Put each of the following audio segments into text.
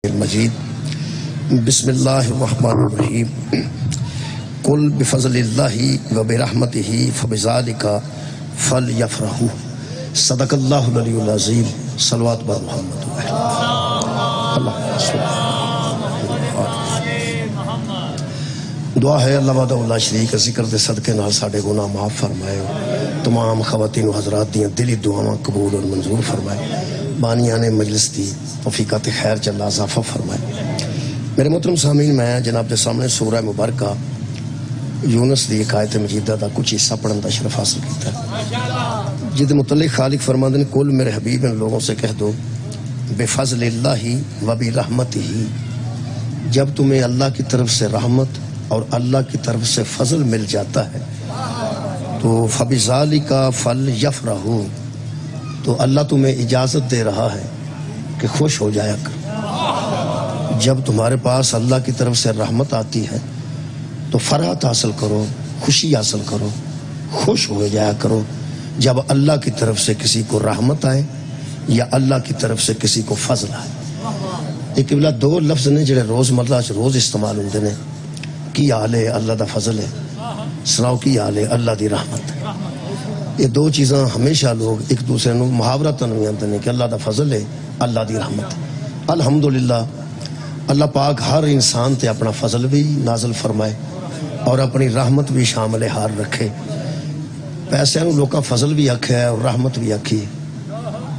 المجید بسم اللہ الرحمن الرحیم قل بفضل اللہ وبرحمتہ فبذالک فلیفرحوا صدق اللہ العلی العظیم صلوات بر محمد دعا ہے اللہ وحدہ لا شریک ذکر دے صدقے نال ساڈے گناہ معاف فرمائے تمام خواتین و حضرات دیاں دلی دعاواں قبول اور منظور فرمائے بانیان مجلس دی توفیقات خیر چ اللہ اضافہ فرمائے۔ میرے محترم سامعین، میں جناب دے سامنے سورہ مبارکہ یونس دی ایک آیت مجیدہ دا کچھ حصہ پڑھن دا شرف حاصل کیتا ہے، جد متعلق خالق فرماندے نے کل میرے حبیب ان لوگوں سے کہہ دو بفضل اللہ و برحمتہ، جب تمہیں اللہ کی طرف سے رحمت اور اللہ کی طرف سے فضل مل جاتا ہے تو فبذالک فلیفرحوا، تو اللہ تمہیں اجازت دے رہا ہے کہ خوش ہو جایا کر۔ جب تمہارے پاس اللہ کی طرف سے رحمت آتی ہے تو فرحت حاصل کرو، خوشی حاصل کرو، خوش ہو جایا کرو۔ جب اللہ کی طرف سے کسی کو رحمت آئے یا اللہ کی طرف سے کسی کو فضل آئے، ایک قبلہ دو لفظ نے جڑے روز مرہ روز استعمال ہوندے نے، کی حال ہے اللہ دا فضل ہے، سناؤ کی حال ہے اللہ دی رحمت ہے۔ یہ دو چیزاں ہمیشہ لوگ ایک دوسرے نو محاورتاً بھی آندے نے کہ اللہ دا فضل ہے، اللہ دی رحمت ہے۔ الحمدللہ اللہ پاک ہر انسان تے اپنا فضل بھی نازل فرمائے اور اپنی رحمت بھی شامل حال رکھے۔ پیسے نو لوکاں فضل بھی آکھیا ہے اور رحمت بھی آکھی،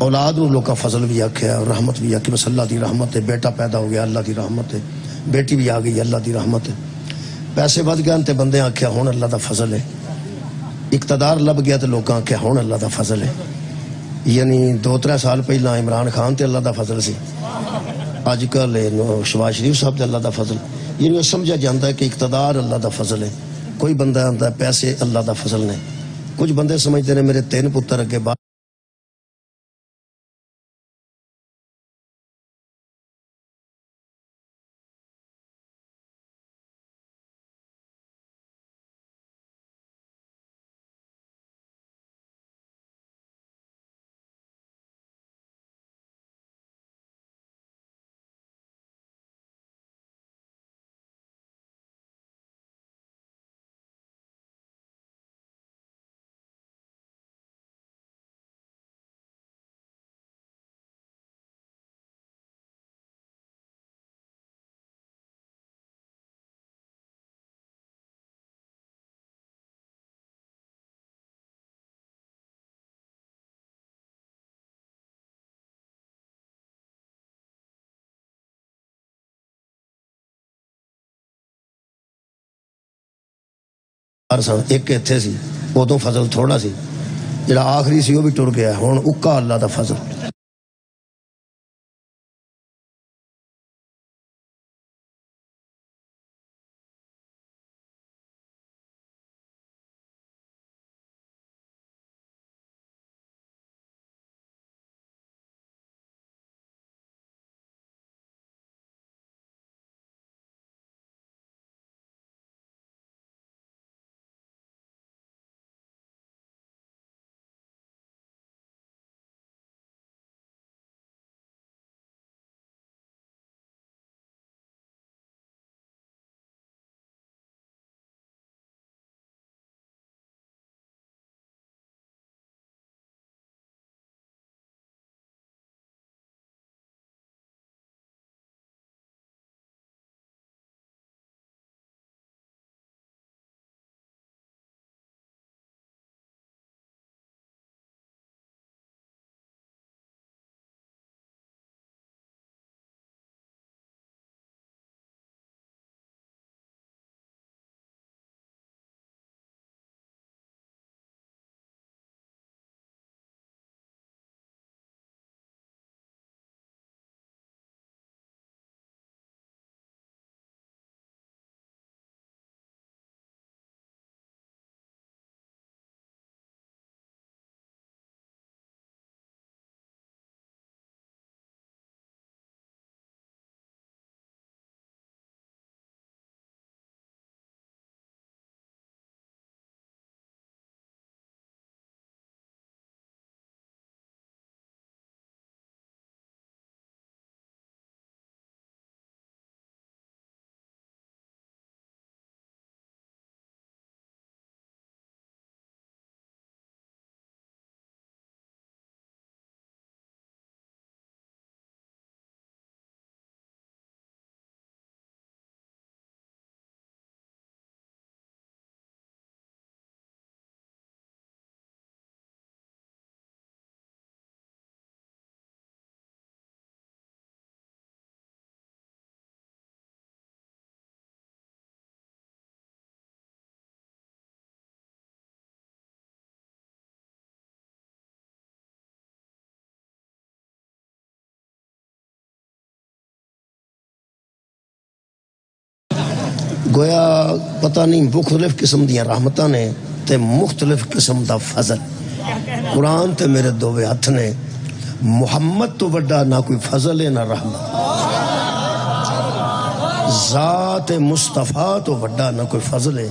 اولاد نو لوکاں فضل بھی آکھیا ہے اور رحمت بھی آکھی، بس اللہ دی رحمت ہے۔ بیٹا پیدا ہو گیا اللہ دی رحمت ہے، بیٹی بھی آ گئی اللہ دی رحمت ہے۔ پیسے ود گئے تے بندے آکھیا ہون اللہ دا فضل ہے، اقتدار لب گیا تے لوکاں آکھیا ہون اللہ دا فضل ہے۔ یعنی 2-3 سال پہلا عمران خان تے اللہ دا فضل سی، آج کل شہباز شریف صاحب تے اللہ دا فضل۔ یہ سمجھا جاتا ہے کہ اقتدار اللہ دا فضل ہے۔ کوئی بندہ آتا ہے پیسے اللہ دا فضل نے، کچھ بندے سمجھتے ہیں میرے 3 پتر اگے بعد ایک اتھے سی ادو فضل تھوڑا سی، جڑا آخری سی وہ بھی ٹر گیا، ہن اکا اللہ دا فضل۔ گویا پتہ نہیں مختلف قسم دیاں رحمتاں نے تے مختلف قسم دا فضل. قرآن تے میرے دووے ہاتھ نے. محمد تو بڑا نہ کوئی فضل ہے نہ رحمت. ذات مصطفیٰ تو بڑا نہ کوئی فضل ہے،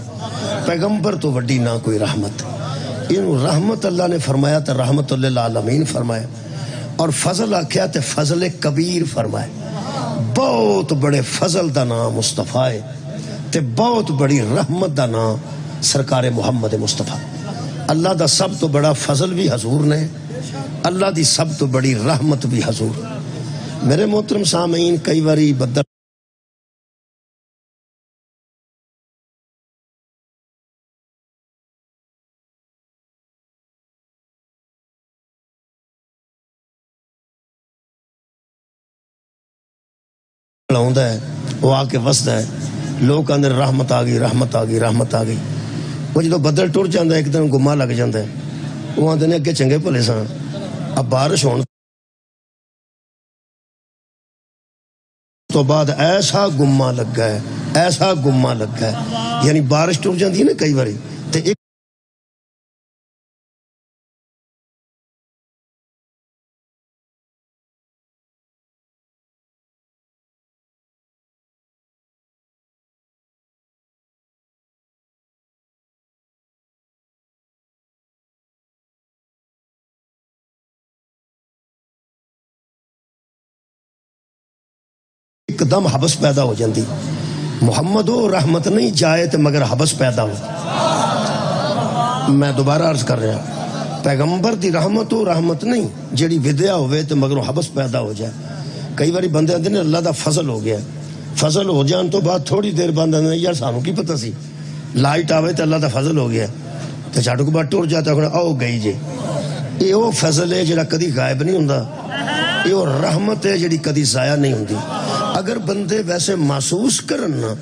پیغمبر تو وڈی نہ کوئی رحمت. انہوں رحمت اللہ نے فرمایا تو رحمت للعالمین فرمایا، اور فضل آکھیا تے فضل کبیر فرمایا. بہت بڑے فضل دا نام مصطفیٰ ہے تے بہت بڑی رحمت دا نام سرکار محمد مصطفیٰ. اللہ دا سب تو بڑا فضل بھی حضور نے، اللہ دی سب تو بڑی رحمت بھی حضور. میرے محترم سامعین، کئی باری بدر ہوندا ہے، وہ آ کے وسدا ہے، لوگ آندے رحمت آ گئی رحمت آ گئی رحمت آ گئی. وہ جدو بدل ٹر جاندہ ہے ایک دن گما لگ جاندہ ہے، وہ آندے نے اگے چنگے بھلے سان، اب بارش ہون تو بعد ایسا گما لگ گیا ہے، ایسا گما لگ گیا ہے. یعنی بارش ٹر جاندی ہے نا کئی باری تے ایک دم حبس پیدا ہو جاندی. محمد و رحمت نہیں جائے تو مگر حبس پیدا ہو. میں دوبارہ عرض کر رہا، پیغمبر دی رحمت و رحمت نہیں جیڑی ودیا ہوئے تو مگر حبس پیدا ہو جائے. کئی باری بندے آندے نے اللہ دا فضل ہو گیا، فضل ہو جان تو بعد تھوڑی دیر بعد آندے یار سانوں کی پتہ سی لائٹ آوے تو اللہ دا فضل ہو گیا تو جھاڑو کو بعد ٹر جاتا ہے آؤ گئی جے. یہ وہ فضل ہے جڑا کدی غائب نہیں ہوندا، یہ وہ رحمت ہے جڑی کدی ضائع نہیں ہوندی. اگر بندے ویسے محسوس کرنا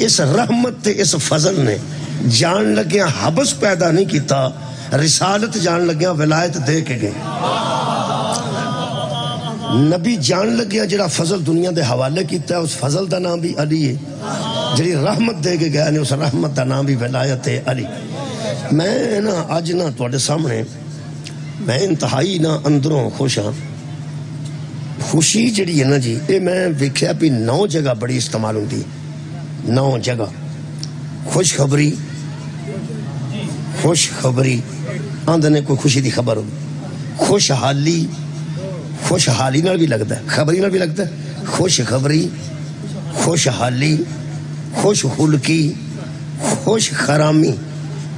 اس رحمت تے اس فضل نے جان لگیاں حبس پیدا نہیں کیتا، رسالت جان لگیاں ولایت دے کے گئے. نبی جان لگیاں جڑا فضل دنیا دے حوالے کیتا ہے اس فضل دا نام بھی علی ہے، جڑی رحمت دے کے گیا نے اس رحمت دا نام بھی ولایت علی. میں نا اج نا تواڈے سامنے میں انتہائی نا اندروں خوش ہاں. خوشی جڑی ہے نا جی، اے میں ویکھیا بھی 9 جگہ بڑی استعمال ہوندی. 9 جگہ خوشخبری خوشخبری آندے نے کوئی خوشی دی خبر ہو. خوشحالی خوشحالی نال بھی لگتا ہے، خبری نال بھی لگتا ہے. خوشخبری خوشحالی خوش خلقی خوش خرامی.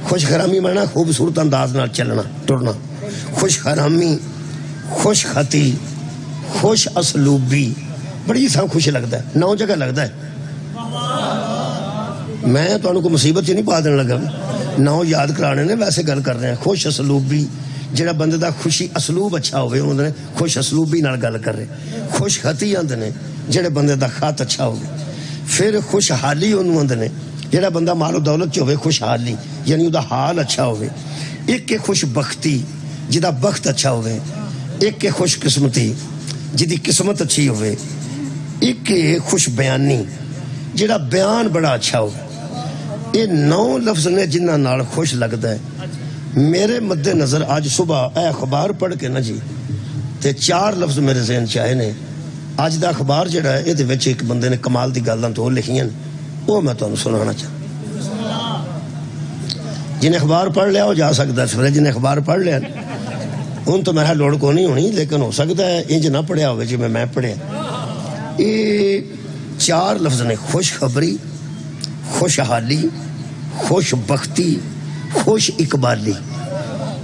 خوش خرامی مانا خوبصورت انداز نال چلنا ٹرنا. خوش خرامی خوش خطی خوش اسلوبی بڑی سا خوش لگتا ہے. 9 جگہ لگتا ہے. میں تو انہوں کو مصیبت نہیں پا دینے لگا، 9 یاد کرانے نے ویسے گل کر رہے ہیں. خوش اسلوبی جڑا بندے دا خوشی اسلوب اچھا ہوئے انہوں نے خوش اسلوبی نال گل کر رہے. خوش خطی آندے نے جڑے بندے دا خط اچھا ہوئے. پھر خوشحالی انہوں آندے نے جڑا بندہ مال و دولت چ ہوئے خوشحالی یعنی دا حال اچھا ہوئے. ایک کے خوش بختی جدا بخت اچھا ہوئے. ایک کے خوش قسمتی جدی قسمت اچھی ہوئے. ایک کے خوش بیانی جڑا بیان بڑا اچھا ہوئے. یہ 9 لفظ نے جنہ نال خوش لگتا ہے. میرے مد نظر آج صبح اے اخبار پڑھ کے نا جی تے 4 لفظ میرے ذہن چاہے نے. آج دا اخبار جڑا ہے یہ وچ ایک بندے نے کمال دی گلاں تو لکھیاں وہ میں تانوں سنانا چاہتا. جنہیں اخبار پڑھ لیا وہ جا سکتا ہے سورے، جنہیں اخبار پڑھ لیا ان تو میرا لوڑ کو نہیں ہونی، لیکن ہو سکتا ہے انج نہ پڑھیا ہوئے جی میں پڑھیا. یہ 4 لفظ نے خوشخبری خوشحالی خوش بختی خوش اقبالی.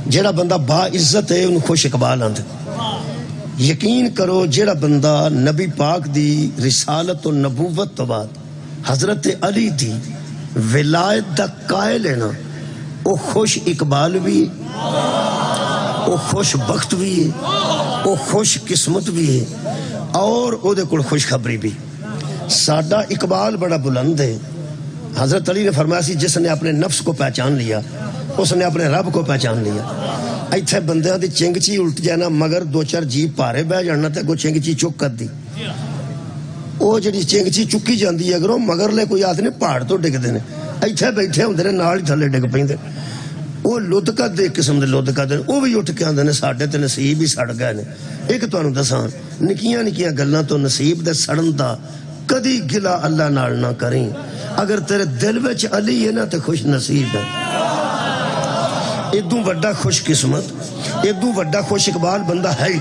جڑا بندہ با عزت ہے انہوں خوش اقبال آندے. یقین کرو جڑا بندہ نبی پاک دی رسالت و نبوت تو بعد حضرت علی دی ولایت دا قائل ہے نا، وہ خوش اقبال بھی ہے، وہ خوش بخت بھی ہے، وہ خوش قسمت بھی ہے، اور او دے کول خوشخبری بھی. ساڈا اقبال بڑا بلند ہے. حضرت علی نے فرمایا سی جس نے اپنے نفس کو پہچان لیا اس نے اپنے رب کو پہچان لیا. ਇੱਥੇ ਬੰਦਿਆਂ ਦੀ ਚਿੰਗਚੀ ਉਲਟ ਜਾਣਾ ਮਗਰ ਦੋ ਚਾਰ ਜੀਵ ਭਾਰੇ ਬਹਿ ਜਾਣਾ ਤੇ ਅੱਗੋਂ ਚਿੰਗਚੀ ਚੁੱਕ ਕਰਦੀ ਉਹ ਜਿਹੜੀ ਚਿੰਗਚੀ ਚੁੱਕੀ ਜਾਂਦੀ ਹੈ ਅਗਰੋਂ ਮਗਰਲੇ ਕੋਈ ਆਦਮੀ ਪਹਾੜ ਤੋਂ ਡਿੱਗਦੇ ਨੇ ਇੱਥੇ ਬੈਠੇ ਹੁੰਦੇ ਨੇ ਨਾਲ ਹੀ ਥੱਲੇ ਡਿੱਗ ਪੈਂਦੇ ਉਹ ਲੁੱਧਕਤ ਦੇ ਕਿਸਮ ਦੇ ਲੁੱਧਕਤ ਉਹ ਵੀ ਉੱਠ ਕੇ ਆਉਂਦੇ ਨੇ ਸਾਡੇ ਤੇ ਨਸੀਬ ਹੀ ਸੜ ਗਏ ਨੇ ਇੱਕ ਤੁਹਾਨੂੰ ਦੱਸਾਂ ਨਿੱਕੀਆਂ ਨਿੱਕੀਆਂ ਗੱਲਾਂ ਤੋਂ ਨਸੀਬ ਦੇ ਸੜਨ ਦਾ ਕਦੀ ਗਿਲਾ ਅੱਲਾ ਨਾਲ ਨਾ ਕਰੀ ਅਗਰ ਤੇਰੇ ਦਿਲ ਵਿੱਚ ਅਲੀ ਹੈ ਨਾ ਤੇ ਖੁਸ਼ ਨਸੀਬ ਹੈ ਇਦੋਂ ਵੱਡਾ ਖੁਸ਼ ਕਿਸਮਤ ਇਦੋਂ ਵੱਡਾ ਖੁਸ਼ ਇਕਬਾਲ ਬੰਦਾ ਹੈ ਹੀ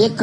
1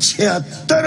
76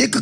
1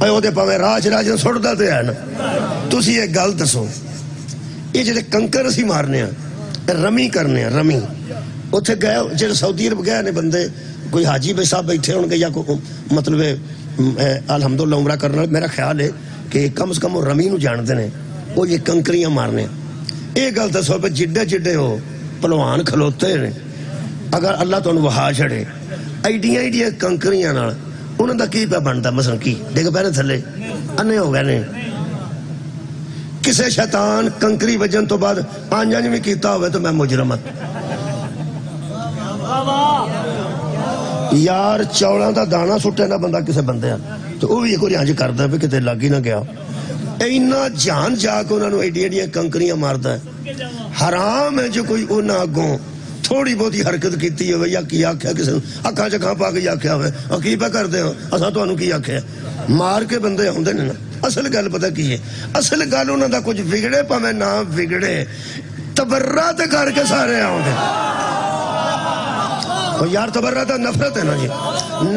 وہ پاویں راج سٹتا تو ہے نا. تسی ایک گل دسو یہ جڑے کنکر اسی مارنے ہیں رمی کرنے ہیں رمی اتنے گئے جڑے سعودی عرب گئے نے بندے کوئی حاجی بھائی صاحب بیٹھے ہون گے یا کوئی مطلب الحمدللہ عمرہ کرنا میرا خیال ہے کہ کم سے کم وہ رمی نو جانتے ہیں وہ یہ کنکریاں مارنے ہیں. یہ گل دسو پہ جڈے جڈے ہو پلوان کھلوتے ہیں اگر اللہ تمہیں وہا چھڑے ایڈیاں ایڈیاں کنکریاں نال انہوں دا کی پہ بنتا مثلا کی ڈگ پہ تھلے انے ہو گئے نے. کسے شیطان کنکری وجن تو بعد آنجا بھی کیتا ہوئے تو میں مجرمت یار چوڑا دا دانا سٹے نہ بندہ کسے بندے تو وہ بھی کوئی آنج کرتا ہے کتے لگ ہی نہ گیا. اینا جان جا کے انہوں نے ایڈی ایڈیاں کنکریاں مارتا ہے. حرام ہے جو کوئی انہوں اگوں تھوڑی بہت ہی حرکت کیتی ہوئے یا کی آکھیا کسی اکھاں چکھاں پا کے آکھیا ہوئے کی پہ کر دے ہو اساں تو انہوں کی آکھیا مار کے بندے ہوندے نے نا. اصل گل پتہ کی ہے اصل گل انہوں دا کچھ بگڑے پاویں نہ بگڑے تبرات کر کے سارے آؤندے. یار تبرات نفرت ہے نا جی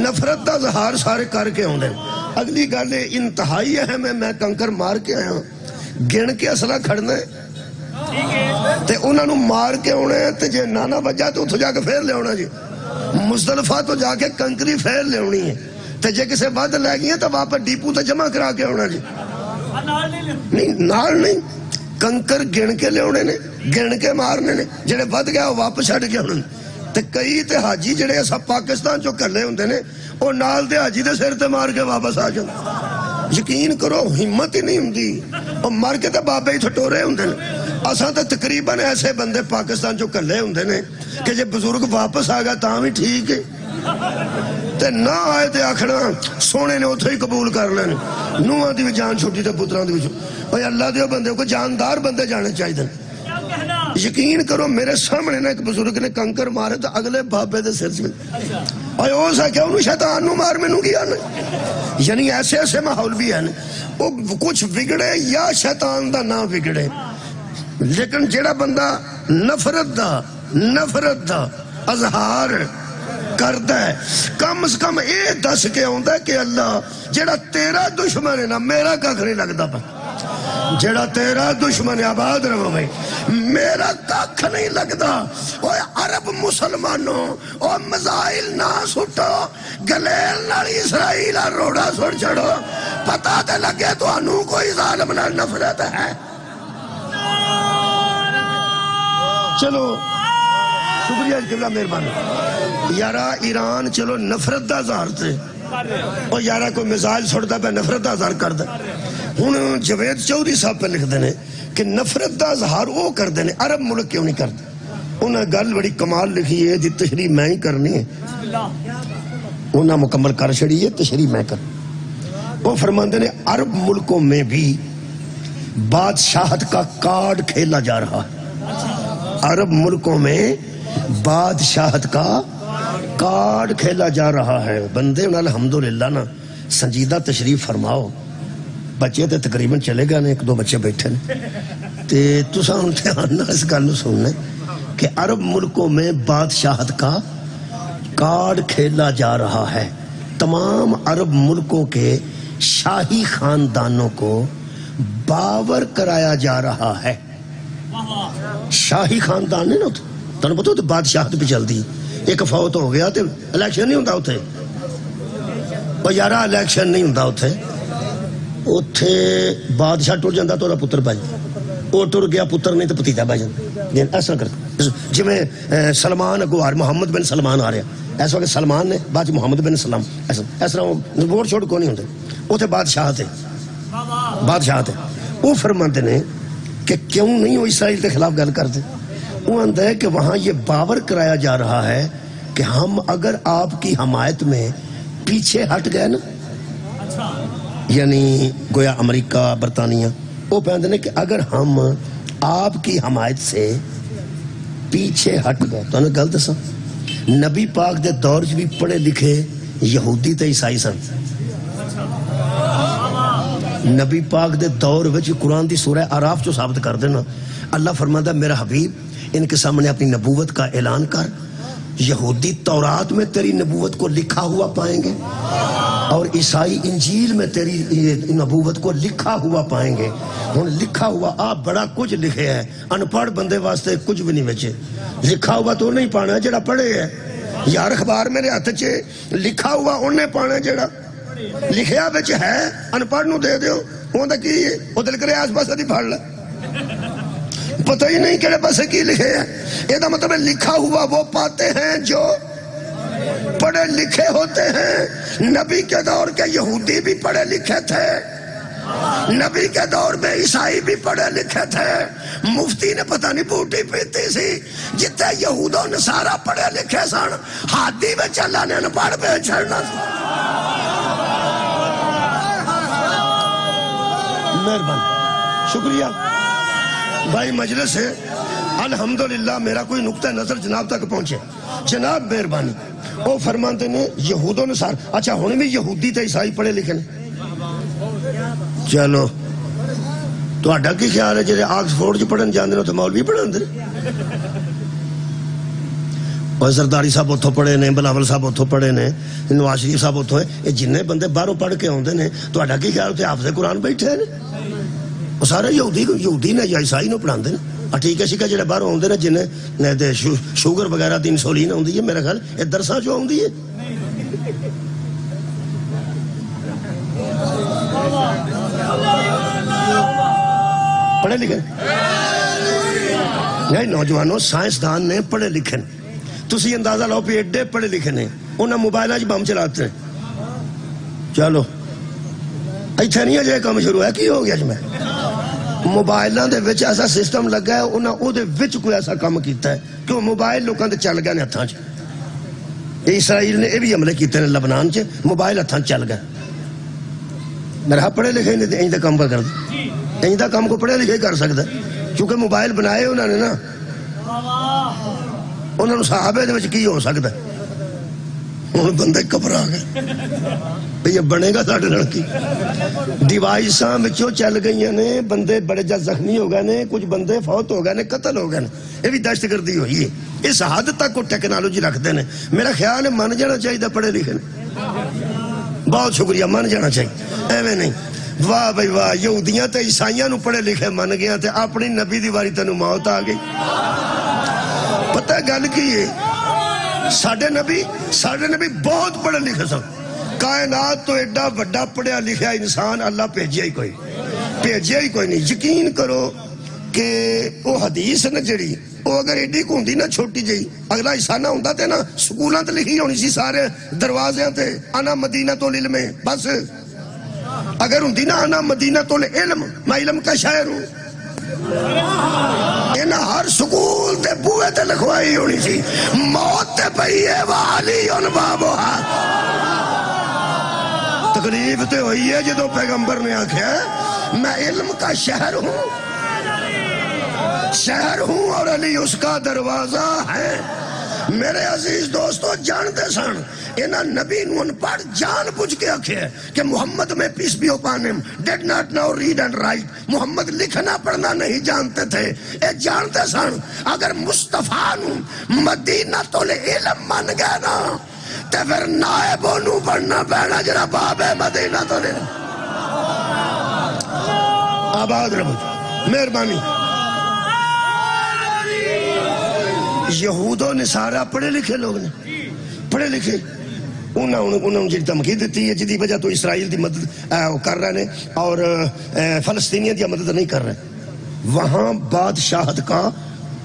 نفرت دا اظہار سارے کر کے آؤندے. اگلی گل انتہائی اہم ہے میں کنکر مار کے آیا گن کے اصلہ کھڑنا ہے تے انہوں نے مار کے ہونے تے جے نانا بجا تو اتھو جا کے پھیر لے ہونا جی مزدلفہ تو جا کے کنکری پھیر لے ہونی ہے تے جے کسے بعد لے گئی ہیں تو واپس ڈیپو تے جمع کرا کے ہونا جی نہیں نال نہیں کنکر گن کے لے ہونے نے گن کے مارنے نے جڑے بد گیا وہ واپس چھڑ کے ہونے تے کئی تے حاجی جڑے ایسا پاکستان جو کر لے ہوندے نے وہ نال دے حاجی دے سر تے مار کے واپس آ جاندے. یقین کرو ہمت ہی نہیں ہوندی اور مار کے تے بابے ہی تھٹورے ہوندے نے. اساں تے تقریباً ایسے بندے پاکستان جو کلے ہوندے نے کہ جے بزرگ واپس آ گیا تاں بھی ٹھیک ہے تے نہ آئے تے آکھنا سونے نے اتھے ہی قبول کر لینے نوہاں دی بھی جان چھوٹی تے پتراں دی بھی چھوٹی. اوہ اللہ دیو بندے کو جاندار بندے جانے چاہیے دن. یقین کرو میرے سامنے نے ایک بزرگ نے کنکر مارے تو اگلے بابے دے سر سے اوہ او سا کیا انہوں شیطان نو مار میں نو گیا نا. یعنی ایسے ایسے ماحول بھی ہیں وہ کچھ بگڑے یا شیطان دا نہ بگڑے لیکن جیڑا بندہ نفرت دا اظہار کرتا ہے کم از کم اے دس کے ہوندہ ہے کہ اللہ جیڑا تیرا دشمن ہے نا میرا کاکھ نہیں لگتا پا جیڑا تیرا دشمن ہے آباد رہو بھائی میرا کاکھ نہیں لگتا. اوہ عرب مسلمانوں اوہ مزائل نہ سٹو گلیل نالی اسرائیل روڑا سٹ چھڑو پتہ تے لگے تو انہوں کوئی ظالم نہ نفرت ہے. چلو شکریہ قبلہ مہربانی یارا ایران چلو نفرت دا اظہار تے اور یارا کوئی میزائل سٹتا پہ نفرت دا اظہار کر دے. ہن جوید چودھری صاحب پہ لکھ دینے کہ نفرت دا اظہار وہ کر دینے عرب ملک کیوں نہیں کرتے. انہیں گل بڑی کمال لکھی ہے جی تشریح میں ہی کرنی ہے انہیں مکمل کر چھڑی ہے تشریح میں کر. وہ فرماندے نے عرب ملکوں میں بھی بادشاہت کا کارڈ کھیلا جا رہا ہے. عرب ملکوں میں بادشاہت کا کارڈ کھیلا جا رہا ہے. بندے انہیں الحمدللہ نا سنجیدہ تشریف فرماؤ بچے تے تقریباً چلے گئے ایک دو بچے بیٹھے تے تساں ان دھیان نال اس گل سننے کہ عرب ملکوں میں بادشاہت کا کارڈ کھیلا جا رہا ہے. تمام عرب ملکوں کے شاہی خاندانوں کو باور کرایا جا رہا ہے. شاہی خاندان نہیں نا تنہوں پتہ تو بادشاہت بھی چل دی ایک فوت ہو گیا تو الیکشن نہیں ہوتا ہوتے اور یارہ الیکشن نہیں ہوتا ہوتے اتھے بادشاہ ٹر جاندہ تو پتر بائی وہ ٹر گیا پتر نہیں تو پتیجا بائی جاندہ ایسا کرتا جی میں سلمان اگوار محمد بن سلمان آ رہا ایسا کہ سلمان نے بعد محمد بن سلام ایسا ووٹ چھوڑ کو نہیں ہوتے اتھے بادشاہ تھے وہ فرماتے نے کہ کیوں نہیں وہ اسرائیل کے خلاف گل کرتے. وہ اندر ہے کہ وہاں یہ باور کرایا جا رہا ہے کہ ہم اگر آپ کی حمایت میں پیچھے ہٹ گئے نا یعنی گویا امریکہ برطانیہ وہ پہنتے ہیں کہ اگر ہم آپ کی حمایت سے پیچھے ہٹ گئے تو انہیں غلط سا نبی پاک دے دور بھی پڑھے لکھے یہودی تے عیسائی سن. نبی پاک دے دور وچ قرآن دی سورہ اعراف جو ثابت کر دینا اللہ فرماتا ہے میرا حبیب ان کے سامنے اپنی نبوت کا اعلان کر یہودی تورات میں تیری نبوت کو لکھا ہوا پائیں گے اور عیسائی انجیل میں تیری نبوت کو لکھا ہوا پائیں گے. ہن لکھا ہوا آپ بڑا کچھ لکھے ہے, ان پڑھ بندے واسطے کچھ بھی نہیں بچے. لکھا ہوا تو نہیں پانا جڑا پڑھے ہے یار. اخبار میرے ہاتھ چ لکھا ہوا انہیں پانا جڑا لکھیا بچ ہے. ان پڑھ نو دے دیو اون دا کی ہے, او دل کرے آس پاس دی پڑھ لے, پتہ ہی نہیں کہڑے پاسے کی لکھے ہے. یہ دا مطلب ہے لکھا ہوا وہ پاتے ہیں جو پڑھے لکھے ہوتے ہیں. نبی کے دور کے یہودی بھی پڑھے لکھے تھے, نبی کے دور میں عیسائی بھی پڑھے لکھے تھے. مفتی نے پتہ نہیں بوٹی پیتی سی جتے یہود و نصارہ پڑھے لکھے سن, ہادی میں چلا نے پڑھ پہ چھڑنا. مہربان شکریہ بھائی. مجلس ہے الحمدللہ. میرا کوئی نقطہ نظر جناب تک پہنچے. جناب مہربانی. وہ فرماتے ہیں یہود و نصارہ. اچھا ہونے بھی یہودی تے عیسائی پڑھے لکھے نے. چلو تو اڈا کی خیال ہے جیسے آکسفورڈ جو پڑھن جاندے نے تو مولوی پڑھن دے. اور سرداری صاحب اتھوں پڑھے نے, بلاول صاحب اتھوں پڑھے نے, نواز شریف صاحب اتھوں ہیں. یہ جنہیں بندے باہروں پڑھ کے آندے نے تو اڈا کی خیال تے حافظ قرآن بیٹھے ہیں. وہ سارے یہودی نے یا عیسائی نے پڑھاندے نے. ٹھیک شکا جڑے باہر آتے ہیں جنہیں شوگر وغیرہ دی انسولین آتی ہے, میرا خیال یہ درساں جو آتی ہے. پڑھے لکھے نہیں نوجوانوں, سائنسدان نے پڑھے لکھے. تسی اندازہ لاؤ پہ ایڈے پڑھے لکھے نے, انہیں موبائل بم چلاتے ہیں. چلو ایتھے نہیں ہے کام شروع ہے. کی ہو گیا جی میں موبائلوں دے وچ ایسا سسٹم لگا ہے, انہاں او دے وچ کوئی ایسا کام کیتا ہے کہ وہ موبائل لوکاں دے چل گئے نے ہتھاں چ. اسرائیل نے یہ بھی حملے کیتے نے لبنان چ, موبائل ہتھاں چل گئے. میرا پڑھے لکھے نے انج دا کام کر دے, انج دا کام کو پڑھے لکھے کر سکتا ہے کیونکہ موبائل بنائے انہوں نے نا. انہوں نے صحابے دے وچ کی ہو سکتا ہے. ہن بندے گھبرا گئے یہ بنے گا ساڈے نال کی. ڈیوائساں وچوں چل گئی نے, بندے بڑے جا زخمی ہو گئے نے, کچھ بندے فوت ہو گئے نے, قتل ہو گئے نے. یہ بھی دہشت گردی ہوئی ہے. اس حد تک وہ ٹیکنالوجی رکھتے ہیں. میرا خیال ہے من جانا چاہیے پڑھے لکھے نے. بہت شکریہ, من جانا چاہیے, ایویں نہیں. واہ بھائی واہ, یہودیاں تے عیسائیاں نو پڑھے لکھے من گیا تے اپنی نبی دی واری تینوں موت آ گئی. پتہ گل کی ہے, ساڈے نبی بہت پڑھے لکھے سن. کائنات تو ایڈا بڑا پڑھیا لکھیا انسان اللہ بھیجیا ہی کوئی نہیں. یقین کرو کہ وہ حدیث نا جڑی وہ اگر ایڈی کو ہوندی نا چھوٹی جئی, اگلا حصہ نہ ہوندا تے نا سکولاں تے لکھی ہونی سی سارے دروازیاں تے انا مدینۃ العلم. بس اگر ہوندی نا انا مدینۃ العلم, میں علم کا شاعر ہوں, انہاں ہر سکول تے بوئے تے لکھوائی ہونی سی موت تے پئی ہے وعلی بابھا. تکلیف تے ہوئی ہے جدو پیغمبر نے آکھیا میں علم کا شہر ہوں اور علی اس کا دروازہ ہے. میرے عزیز دوستو جانتے سن انہاں نبی نو ان پڑھ جان بوجھ کے آکھیا کہ محمد میں پیس بھی upon him did not know read and write. محمد لکھنا پڑھنا نہیں جانتے تھے. اے جانتے سن اگر مصطفیٰ نو مدینۃ العلم من گئے نا تے پھر نائبوں نو پڑھنا پینا جرا باب مدینہ تو لے. آباد رہو, مہربانی. یہود و نصارہ پڑھے لکھے لوگ نے, پڑھے لکھے. انہوں نے جی دھمکی دیتی ہے جدی وجہ تو اسرائیل دی مدد کر رہے ہیں اور فلسطینیوں دی مدد نہیں کر رہے. وہاں بادشاہت کا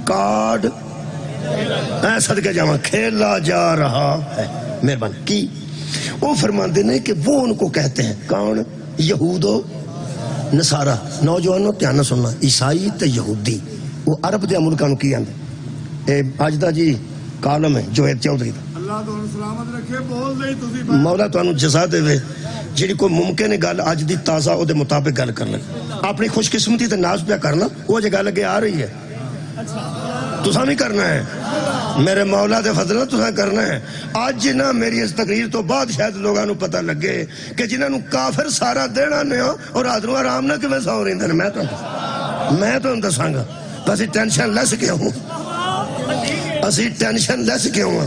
کارڈ صدقے جاواں کھیلا جا رہا ہے. مہربانی کی وہ فرماندے نے کہ وہ ان کو کہتے ہیں کون؟ یہود و نصارہ. نوجوانوں دھیان نہ سننا, عیسائی تے یہودی وہ عرب دے ملکاں نوں کی آندے. اج دا جی کالم ہے جوید چودھری دا, اللہ تانوں سلامت رکھے, بول دے تسی مولا تانوں جزا دے. جڑی کوئی ممکن ہے گل اج دی تازہ او دے مطابق گل کرنا, اپنی خوش قسمتی تے ناز پیا کرنا. وہ جے گل اگے آ رہی ہے تساں نہیں کرنا ہے, میرے مولا دے فضل تساں کرنا ہے. اج نا میری اس تقریر تو بعد شاید لوگاں نوں پتہ لگے کہ جنہاں نوں کافر سارا دینا نے اور رات نوں آرام نہ کیویں سو رہندے نے. میں تو دساں گا, بس ٹینشن لیس کیوں ہوں, اسی ٹینشن لیس کیوں ہوں.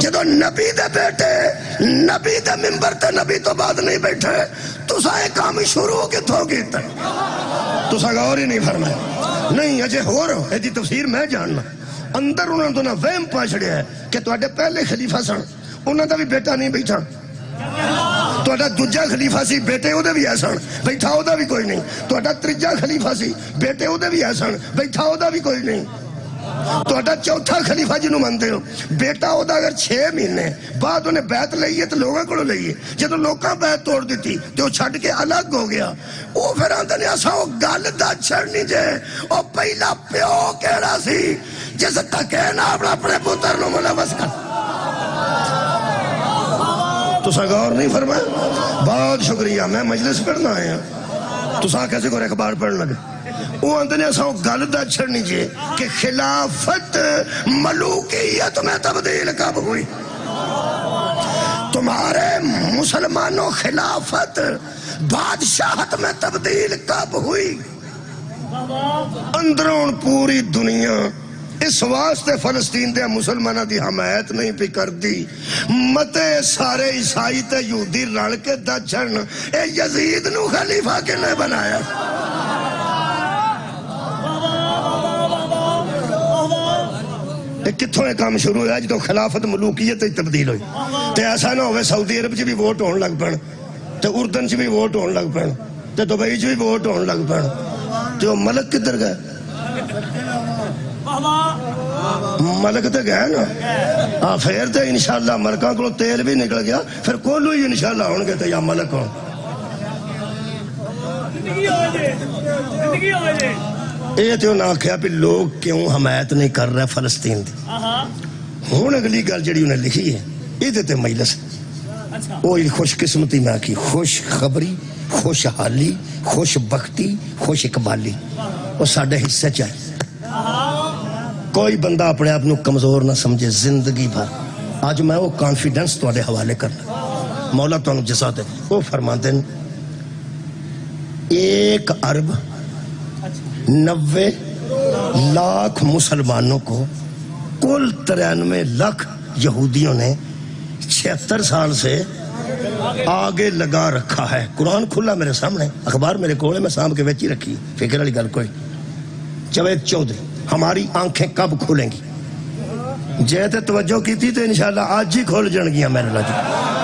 جدو نبی دے بیٹے نبی دے ممبر تے نبی تو بعد نہیں بیٹھے تسا ایک کام شروع کتوں کیتا تسا غور ہی نہیں فرمایا نہیں اجے ہو رہا ہے تفسیر میں جاننا اندر انہوں نے وہم پا چھڑیا ہے کہ تواڈے پہلے خلیفہ سن انہوں دا بھی بیٹا نہیں بیٹھا تواڈا دوجا خلیفہ سی بیٹے او دے بھی سن بیٹھا او دا بھی کوئی نہیں تواڈا تیجا خلیفہ سی بیٹے او دے بھی سن بیٹھا او دا بھی کوئی نہیں تواڈا چوتھا خلیفہ جنوں منتے ہو بیٹا او دا اگر 6 مہینے بعد انہیں بیعت لئیے تو لوگوں کو لئیے جدو لوکاں بیعت توڑ دیتی تو وہ چھڑ کے الگ ہو گیا وہ پھر آندھا نے ایسا وہ گل دا چھڑنی جے وہ پہلا پیو کہڑا سی جیسے تکینا اپنے پتر نو ملوث کر تو سا غور نہیں فرمایا بہت شکریہ میں مجلس پڑھنا آیا تو سا کیسے کو اخبار پڑھ لگے وہ اندنے ایسا گل دا چھڑنی جے کہ خلافت ملوکیت میں تبدیل کب ہوئی تمہارے مسلمانوں خلافت بادشاہت میں تبدیل کب ہوئی اندروں پوری دنیا اس واسطے فلسطین دے مسلمانہ دی حمایت نہیں پی کر دی متے سارے عیسائی تے یہودی رل کے دا چھڑن اے یزید نو خلیفہ کے لئے بنایا کتھوں ایک کام شروع ہوا جدو خلافت ملوکیت تبدیل ہوئی تے ایسا نہ ہوئے سعودی عرب چی بھی ووٹ ہون لگ پڑ تے اردن چی بھی ووٹ ہون لگ پڑ تے دبئی چی بھی ووٹ ہون لگ پڑ تے وہ ملک کدھر گئے ملک تے گئے نا پھر تے انشاءاللہ ملکاں کو تیل بھی نکل گیا پھر کولو ہی انشاءاللہ ہون گے تے یا ملک ہون یہ تو نہ کہا بھی لوگ کیوں حمایت نہیں کر رہے فلسطین دی ہون اگلی گل جڑی انہیں لکھی ہے یہ تے مجلس وہ خوش قسمتی میں کی خوش خبری خوش حالی خوش بختی خوش اقبالی وہ ساڑھے حصے چاہے کوئی بندہ اپنے آپ نو کمزور نہ سمجھے زندگی بھر آج میں وہ کانفیڈنس تو آڑے حوالے کرنا مولا تو انہوں جزا دے وہ فرماتے ہیں 1 ارب 90 لاکھ مسلمانوں کو کل 93 لاکھ یہودیوں نے 76 سال سے آگے لگا رکھا ہے قرآن کھلا میرے سامنے اخبار میرے کولے میں سامنے کے ویچی رکھی فکر علی گل کوئی جاوید چودھری ہماری آنکھیں کب کھولیں گی جیتے توجہ کی تھی تو انشاءاللہ آج ہی کھول جن گیا میرے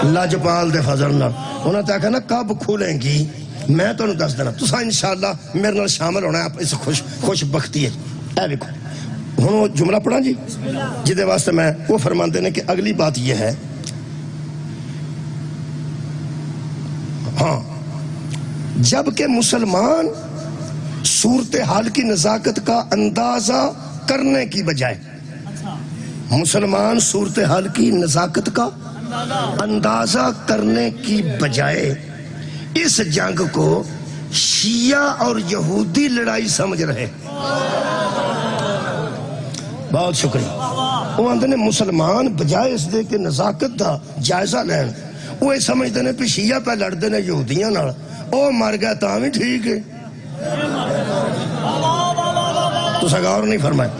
لاجپال دے فضل نال انہوں نے کہا نا کب کھولیں گی میں تو انہوں دس دینا تو سا انشاءاللہ میرے نال شامل ہونا ہے اس خوش بختی ہے اے بھی ہوں جملہ پڑھا جی جدے واسطے میں وہ فرماتے ہیں کہ اگلی بات یہ ہے ہاں جبکہ مسلمان صورتحال کی نزاکت کا اندازہ کرنے کی بجائے مسلمان صورتحال کی نزاکت کا اندازہ کرنے کی بجائے اس جنگ کو شیعہ اور یہودی لڑائی سمجھ رہے بہت شکریہ وہ اندھے نے مسلمان بجائے اس دے کے نزاکت دا جائزہ لین وہ یہ سمجھتے ہیں کہ شیعہ پہ لڑتے ہیں یہودیاں نال او مر گیا تاں بھی ٹھیک ہے تو سگاور نہیں فرمائے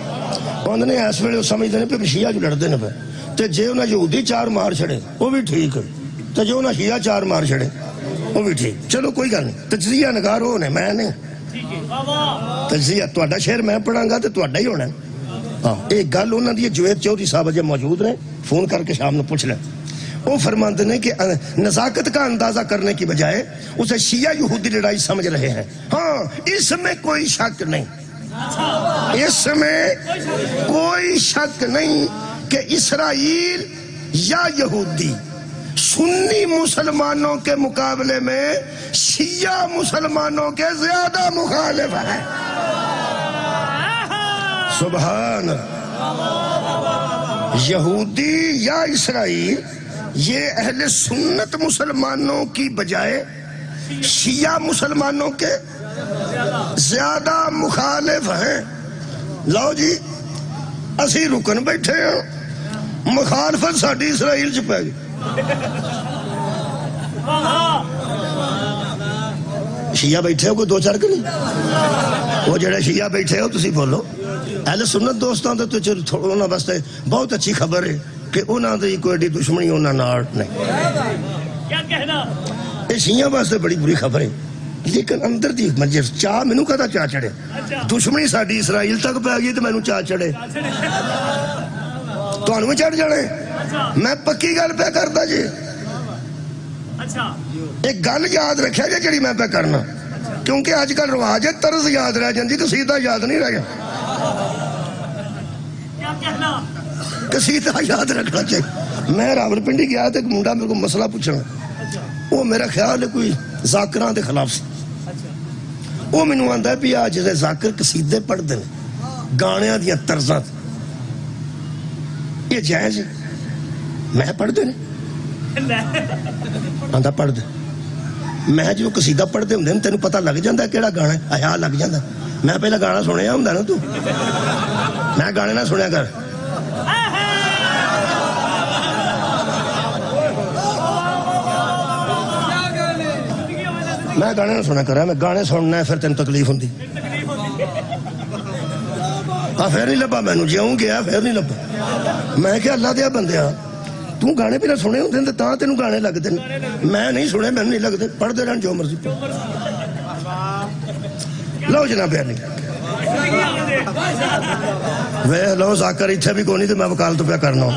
انہوں نے اس ویلے سمجھتے ہیں کہ شیعہ جو لڑتے ہیں تے جے انہیں یہودی 4 مار چھڑے وہ بھی ٹھیک ہے تے جو انہیں شیعہ 4 مار چھڑے وہ بھی ٹھیک چلو کوئی گل نہیں تجزیہ نگار ہونے میں نہیں تجزیہ توڑا شہر میں پڑھاں گا تو توڑا ہی ہونا ہے ایک گل انہوں نے جوید چودھری صاحب جب موجود رہے فون کر کے شام نے پوچھ لیں وہ فرماتے ہیں کہ نزاکت کا اندازہ کرنے کی بجائے اسے شیعہ یہودی لڑائی سمجھ رہے ہیں ہاں اس میں کوئی شک نہیں اس میں کوئی شک نہیں کہ اسرائیل یا یہودی سنی مسلمانوں کے مقابلے میں شیعہ مسلمانوں کے زیادہ مخالف ہیں سبحان یہودی یا اسرائیل یہ اہل سنت مسلمانوں کی بجائے شیعہ مسلمانوں کے زیادہ مخالف ہیں لو جی اسی رکن بیٹھے ہیں مخالفت ساڑھی اسرائیل چھپے گی شیعہ بیٹھے ہو کوئی 2-4 کے نہیں وہ جڑے شیعہ بیٹھے ہو تسی بولو اہل سنت دوستان تو تھوڑا بستے بہت اچھی خبر ہے کہ انہاں دی کوئی ایڈی دشمنی انہاں نال نہیں. کیا کہنا یہ شیعہ واسطے بڑی بری خبر ہے، لیکن اندر دی منجر چاہ مینوں کہدا چاہ چڑھے. دشمنی ساڈی اسرائیل تک پہ گئی تو مینوں چاہ چڑھے، تانوں بھی چڑھ جانے. میں پکی گل پہ کردا جی. ایک گل یاد رکھیا جی جڑی میں پہ کرنا، کیونکہ آج کل رواج ہے طرز یاد رہ جاندی، قصیدہ یاد نہیں رہ گیا. قصیدہ یاد رکھنا چاہیے. میں راولپنڈی گیا تو ایک منڈا میرے کو مسئلہ پوچھنا، وہ میرا خیال ہے کوئی ذاکران دے خلاف سی. وہ مینوں آندا ہے بھی آج جے ذاکر قصیدے پڑھدے نے گانیاں دیاں طرزاں، یہ جائز ہے؟ میں پڑھ دے آندا پڑھ دے. میں جو قصیدہ پڑھ دے ہوں تینوں پتہ لگ جاندہ ہے کیڑا گانا ہے، حیا لگ جاندہ. میں پہلے گانا سنیا ہوں نا تو میں گانے نہ سنیا کر. میں گانے نہ سنیا کر، میں گانے سننا ہے پھر تین تکلیف ہوں. پھر نہیں لبا مینوں، جیوں گیا پھر نہیں لبا. میں کہ اللہ دیا بندیا تو گانے پہ نہ سنے ہوتے تاں تینوں گانے لگتے ہیں. میں نہیں سنے، میں نہیں لگتے. پڑھتے رہن جو مرضی. لو جناب علی وے لو ذاکر اتھے بھی کوئی نہیں تو میں وکالت پہ کرنا ہوں.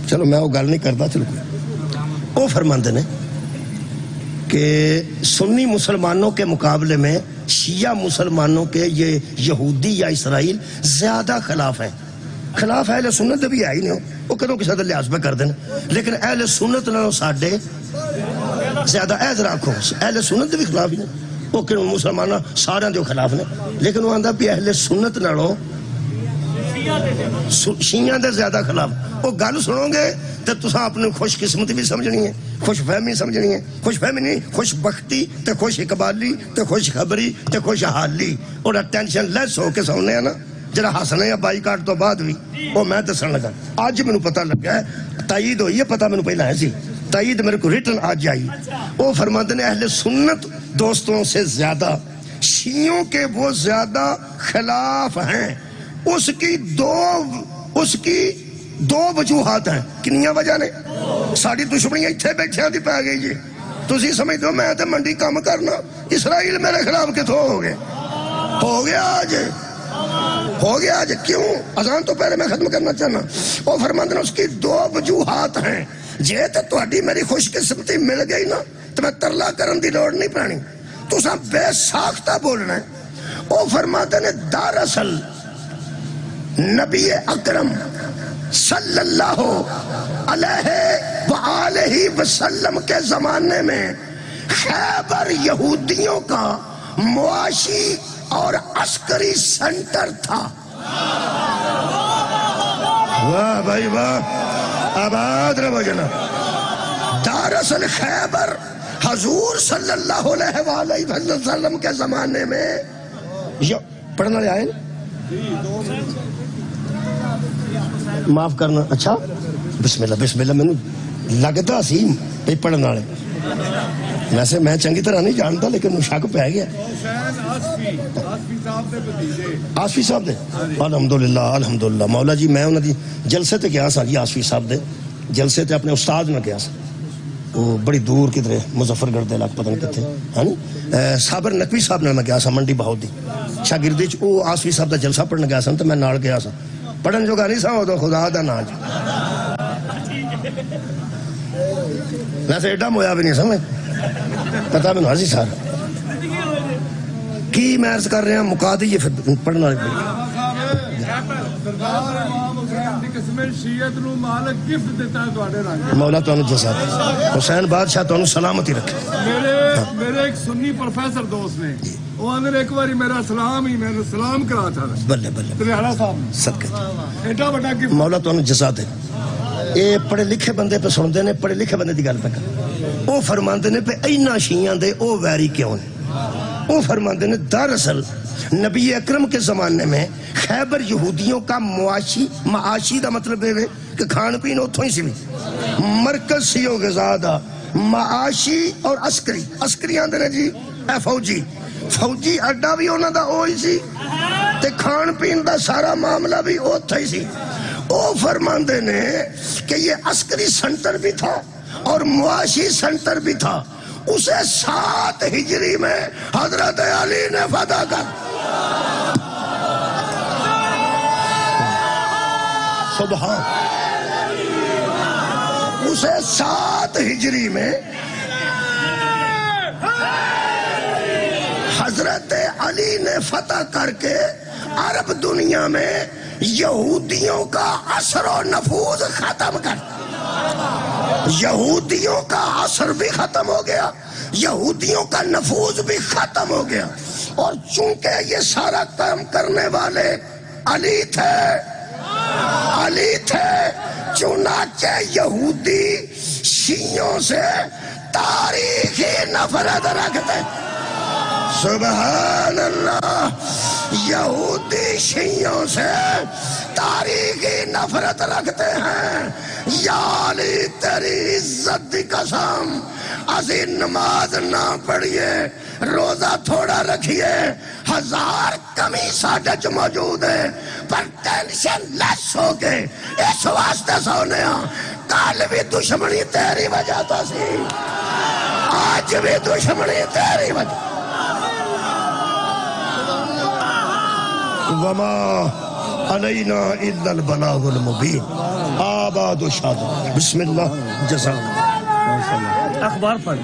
چلو میں وہ گل نہیں کرتا. چلو وہ فرماندے نے کہ سنی مسلمانوں کے مقابلے میں شیعہ مسلمانوں کے یہ یہودی یا اسرائیل زیادہ خلاف ہیں. خلاف اہل سنت بھی ہے ہی نہیں، وہ کدوں کسی کا لحاظ پہ کر دیں، لیکن اہل سنت نالوں ساڈے زیادہ عہد رکھو. اہل سنت بھی خلاف ہی نہیں، وہ کہ مسلمان سارے دے خلاف نے، لیکن وہ آندا بھی اہل سنت نالوں شیعہ دے زیادہ خلاف. وہ گل سنو گے تو تساں اپنی خوش قسمتی بھی سمجھنی ہے، خوش فہمی سمجھنی ہے. خوش فہمی نہیں، خوش بختی تے خوش اقبالی تے خوش خبری تے خوش حالی. اور ٹینشن لیس ہو کے سونے ہیں نا جڑا ہسنے بائی کاٹ تو بعد بھی. وہ میں دسن لگا اج مینوں پتہ لگا ہے، تائید ہوئی ہے، پتہ مینوں پہلا ہے سی، تائید میرے کو ریٹن آج آئی. وہ فرماتے ہیں اہل سنت دوستوں سے زیادہ شیعوں کے وہ زیادہ خلاف ہیں. اس کی دو وجوہات ہیں. کنیاں وجہ نے؟ ساری دشمنیاں اتھے بیٹھے دی پہ گئی جی. تسی سمجھ دو میں تے منڈی کام کرنا، اسرائیل میرے خلاف کتوں ہو گئے؟ ہو گیا آج، ہو گیا آج. کیوں؟ اذان تو پہلے میں ختم کرنا چاہنا. وہ فرماتے ہیں اس کی دو وجوہات ہیں. جے تے تہاڈی میری خوش قسمتی مل گئی نا تو میں ترلا کرن دی لوڑ نہیں پانی، تساں بے ساختہ بولنا ہے. وہ فرماتے ہیں دراصل نبی اکرم صلی اللہ علیہ وآلہ وسلم کے زمانے میں خیبر یہودیوں کا معاشی اور عسکری سنٹر تھا. واہ بھائی واہ، آباد رہو جناب. دراصل خیبر حضور صلی اللہ علیہ وآلہ وسلم کے زمانے میں پڑھنا لے آئے معاف کرنا. اچھا بسم اللہ بسم اللہ. میں لگتا سی پہ پڑھنے والے، ویسے میں چنگی طرح نہیں جانتا لیکن شک پہ گیا. آصفی صاحب دے الحمدللہ الحمدللہ. مولا جی میں انہوں دی جلسے تے گیا سا جی. آصفی صاحب دے جلسے تے اپنے استاد میں گیا سا، وہ بڑی دور کدھر مظفر گڑھ دے علاقے پتہ نہیں کتنے ہے نا. صابر نقوی صاحب نے میں گیا سا منڈی بہت دی شاگردی چ. وہ آصفی صاحب دا جلسہ پڑھنے گیا سا تو میں نال گیا سا. پڑھن جو گا نہیں سا تو خدا دا ناج ویسے ایڈا مویا بھی نہیں سمجھ پتا میں حاضی سارا کی میں عرض کر رہے ہیں مقادی یہ پھر پڑھنا والے مولا تو جزا حسین بادشاہ تو سلامتی رکھے. میرے ایک سنی پروفیسر دوست نے وہ اندر ایک باری میرا سلام کرا تھا. بلے بلے تریالہ صاحب صدقے ایڈا بڑا گفٹ. مولا تو جزا دے. اے پڑھے لکھے بندے پہ سنتے نے، پڑھے لکھے بندے دی گل پہ کر. وہ فرماندے نے پہ اینا شیعہ دے او ویری کیوں نے. وہ فرماندے نے دراصل نبی اکرم کے زمانے میں خیبر یہودیوں کا معاشی دا مطلب ہے کہ کھان پین اتھوں ہی سی بھی مرکز سی و غذا دا. معاشی اور عسکری آندے نے جی اے فوجی فوجی اڈا بھی انہوں دا وہی سی تے کھان پین دا سارا معاملہ بھی اوتھے ہی سی. وہ فرماندے نے کہ یہ عسکری سنٹر بھی تھا اور معاشی سنٹر بھی تھا. اسے 7 ہجری میں حضرت علی نے فتح کر. سبحان. اسے 7 ہجری میں حضرت علی نے فتح کر کے عرب دنیا میں یہودیوں کا اثر و نفوذ ختم کر. یہودیوں کا اثر بھی ختم ہو گیا, یہودیوں کا نفوذ بھی ختم ہو گیا. اور چونکہ یہ سارا کام کرنے والے علی تھے, چنانچہ یہودی شیعوں سے تاریخی نفرت رکھتے. سبحان اللہ. یہودی شیعوں سے تاریخی نفرت رکھتے ہیں. یا علی تیری عزت دی قسم, اسی نماز نہ پڑھیے, روزہ تھوڑا رکھیے, 1000 کمی ساڈے چ موجود ہے, پر ٹینشن لیس ہو کے اس واسطے سونے ہاں. کل بھی دشمنی تیری وجہ تو سی, آج بھی دشمنی تیری وجہ. وما علینا الا البلاغ المبین. آباد و شاد. بسم اللہ. جزاک. اخبار پڑھ.